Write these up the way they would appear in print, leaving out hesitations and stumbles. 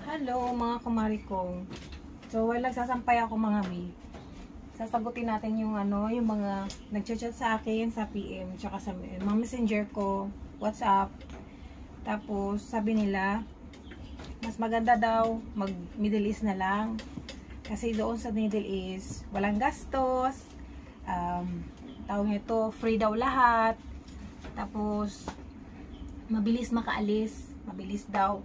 Hello mga kumari ko. So while nagsasampay ako mga mi, sasagutin natin yung yung mga nagchat-chat sa akin sa PM tsaka sa mga messenger ko, WhatsApp. Tapos sabi nila mas maganda daw mag Middle East na lang kasi doon sa Middle East walang gastos, tawag nito free daw lahat, tapos mabilis makaalis, mabilis daw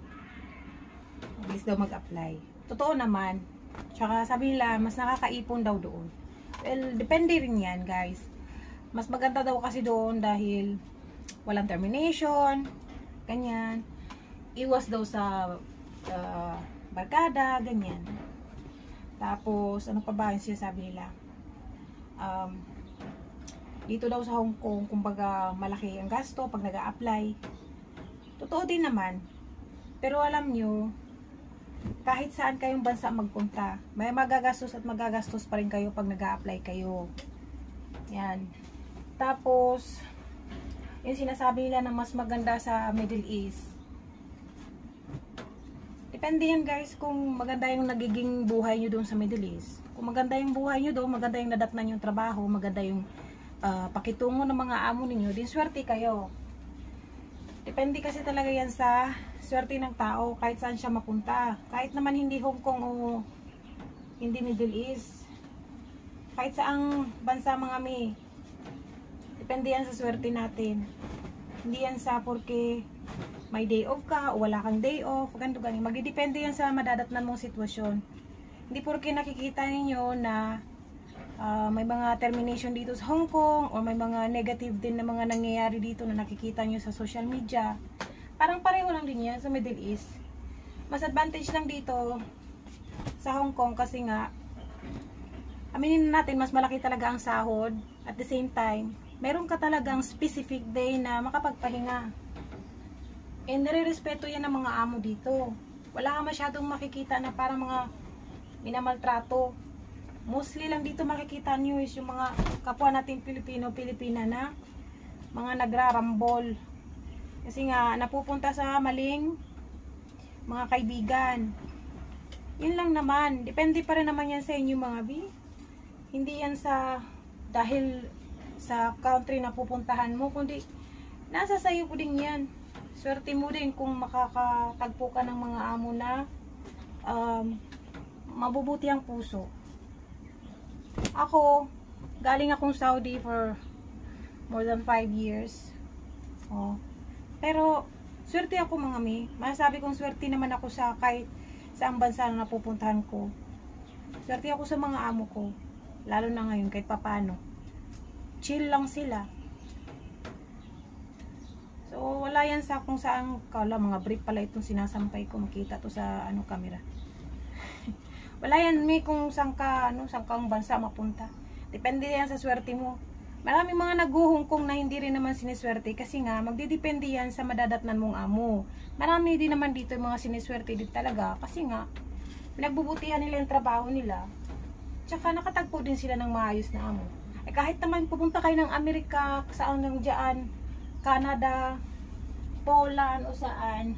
mag-apply. Totoo naman. Tsaka sabi nila, mas nakakaipon daw doon. Well, depende rin yan, guys. Mas maganda daw kasi doon dahil walang termination, ganyan. Iwas daw sa barkada, ganyan. Tapos, ano pa ba yung sinasabi nila? Dito daw sa Hong Kong, kumbaga malaki ang gasto pag nag-a-apply. Totoo din naman. Pero alam nyo, kahit saan kayong bansa magpunta, may magagastos at magagastos pa rin kayo pag nag-a-apply kayo. Yan. Tapos, yung sinasabi nila na mas maganda sa Middle East. Depende yan guys kung maganda yung nagiging buhay nyo doon sa Middle East. Kung maganda yung buhay nyo doon, maganda yung nadatnan yung trabaho, maganda yung pakitungo ng mga amo ninyo, din swerte kayo. Depende kasi talaga yan sa swerte ng tao, kahit saan siya mapunta. Kahit naman hindi Hong Kong o hindi Middle East. Kahit saang bansa mga mi. Depende yan sa swerte natin. Hindi yan sa porque may day off ka o wala kang day off. Ganito ganyan. Magdidepende yan sa madadatnan mong sitwasyon. Hindi porque nakikita ninyo na may mga termination dito sa Hong Kong o may mga negative din na mga nangyayari dito na nakikita nyo sa social media. Parang pareho lang din yan sa Middle East. Mas advantage lang dito sa Hong Kong kasi nga aminin natin mas malaki talaga ang sahod. At the same time, meron ka talagang specific day na makapagpahinga. And nare-respeto yan ng mga amo dito. Wala ka masyadong makikita na parang mga minamaltrato. Mostly lang dito makikita nyo is yung mga kapwa natin Pilipino-Pilipina na mga nagrarambol. Kasi nga, napupunta sa maling mga kaibigan. Yun lang naman. Depende pa rin naman yan sa inyo mga bi. Hindi yan sa, dahil sa country na pupuntahan mo, kundi nasa sayo po din yan. Swerte mo din kung makakatagpo ka ng mga amo na mabubuti ang puso. Ako, galing akong Saudi for more than 5 years. Oh. Pero, swerte ako mga mi. Masasabi kong swerte naman ako sa kahit saang bansa na napupuntahan ko. Swerte ako sa mga amo ko. Lalo na ngayon, kahit papano. Chill lang sila. So, wala yan sa kung saan, kala mga brief pala itong sinasampay ko. Makita to sa camera. Wala yan mi kung saan ka, saan kang bansa mapunta. Depende yan sa swerte mo. Maraming mga naguhungkong na hindi rin naman siniswerte kasi nga magdidepende yan sa madadatnan mong amo. Marami din naman dito yung mga siniswerte din talaga kasi nga pinagbubutihan nila yung trabaho nila. Tsaka nakatagpo din sila ng maayos na amo. Eh kahit naman pupunta kayo ng Amerika, saan nang dyan, Canada, Poland o saan,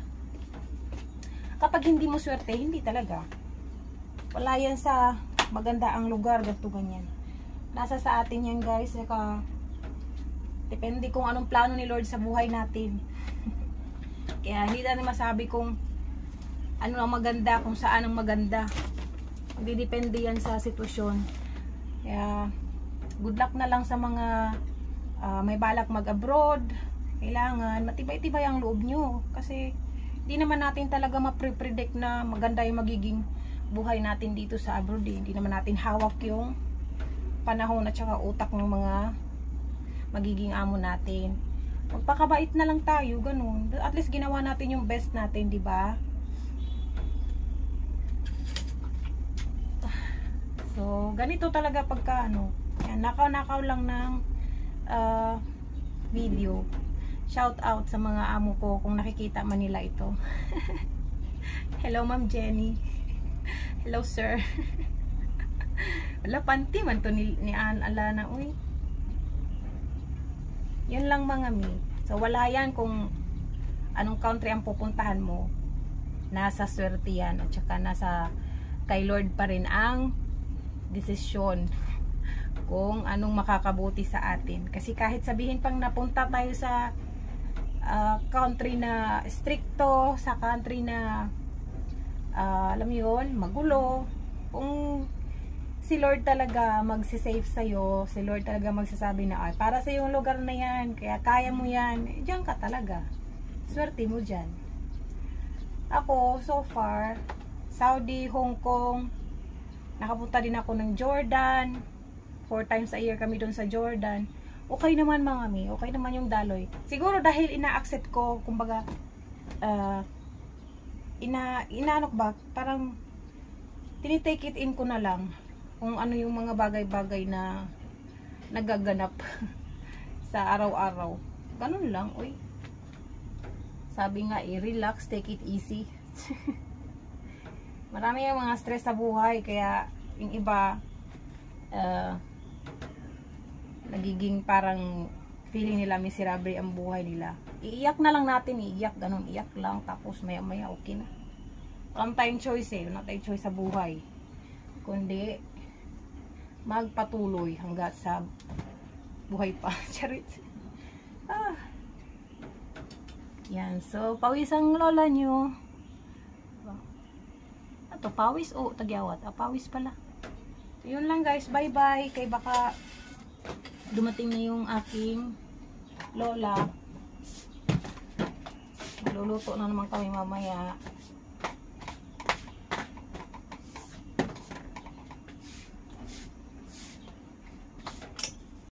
kapag hindi mo swerte, hindi talaga. Wala yan sa maganda ang lugar, ganito ganyan. Nasa sa atin yan guys. Saka, depende kung anong plano ni Lord sa buhay natin. Kaya hindi natin masabi kung ano ang maganda, kung saan ang maganda. Hindi depende yan sa sitwasyon. Kaya good luck na lang sa mga may balak mag-abroad. Kailangan matibay-tibay ang loob nyo. Kasi hindi naman natin talaga ma-predict na maganda yung magiging buhay natin dito sa abroad. Hindi naman natin hawak yung panahon at saka utak ng mga magiging amo natin. Magpakabait na lang tayo, ganun. At least ginawa natin yung best natin, di ba? So, ganito talaga pagka yan, nakaw-nakaw lang ng video. Shout out sa mga amo ko kung nakikita man nila ito. Hello Ma'am Jenny. Hello sir. Wala, panty man to ni Alana. Uy. Yun lang mga mi. So, wala yan kung anong country ang pupuntahan mo. nasa swerte yan, at saka nasa kay Lord pa rin ang desisyon kung anong makakabuti sa atin. Kasi kahit sabihin pang napunta tayo sa country na stricto, sa country na alam mo yun, magulo, kung si Lord talaga magsisave sa'yo, si Lord talaga magsasabi na, ay, para sa yung lugar na yan, kaya kaya mo yan, eh, diyan ka talaga. Swerte mo dyan. Ako, so far, Saudi, Hong Kong, nakapunta din ako ng Jordan, 4 times a year kami doon sa Jordan. Okay naman mga mi, okay naman yung daloy. Siguro dahil ina-accept ko, kumbaga, inaano ko ba, parang tinitake it in ko na lang kung ano yung mga bagay-bagay na nagaganap sa araw-araw. Ganun lang, uy. Sabi nga, relax, take it easy. Marami yung mga stress sa buhay, kaya yung iba nagiging parang feeling nila miserable ang buhay nila. Iiyak na lang natin, iiyak, ganun, iyak lang, tapos maya-maya okay na. Walang tayong choice eh, wala tayong choice sa buhay. Kundi, magpatuloy hanggat sa buhay pa. Charit. Yan, so, pawis ang lola nyo. Ito, pawis o tagyawat? Pawis pala. So, yun lang guys, bye-bye. Kay baka dumating na yung aking lola. Magluluto na naman kami mamaya.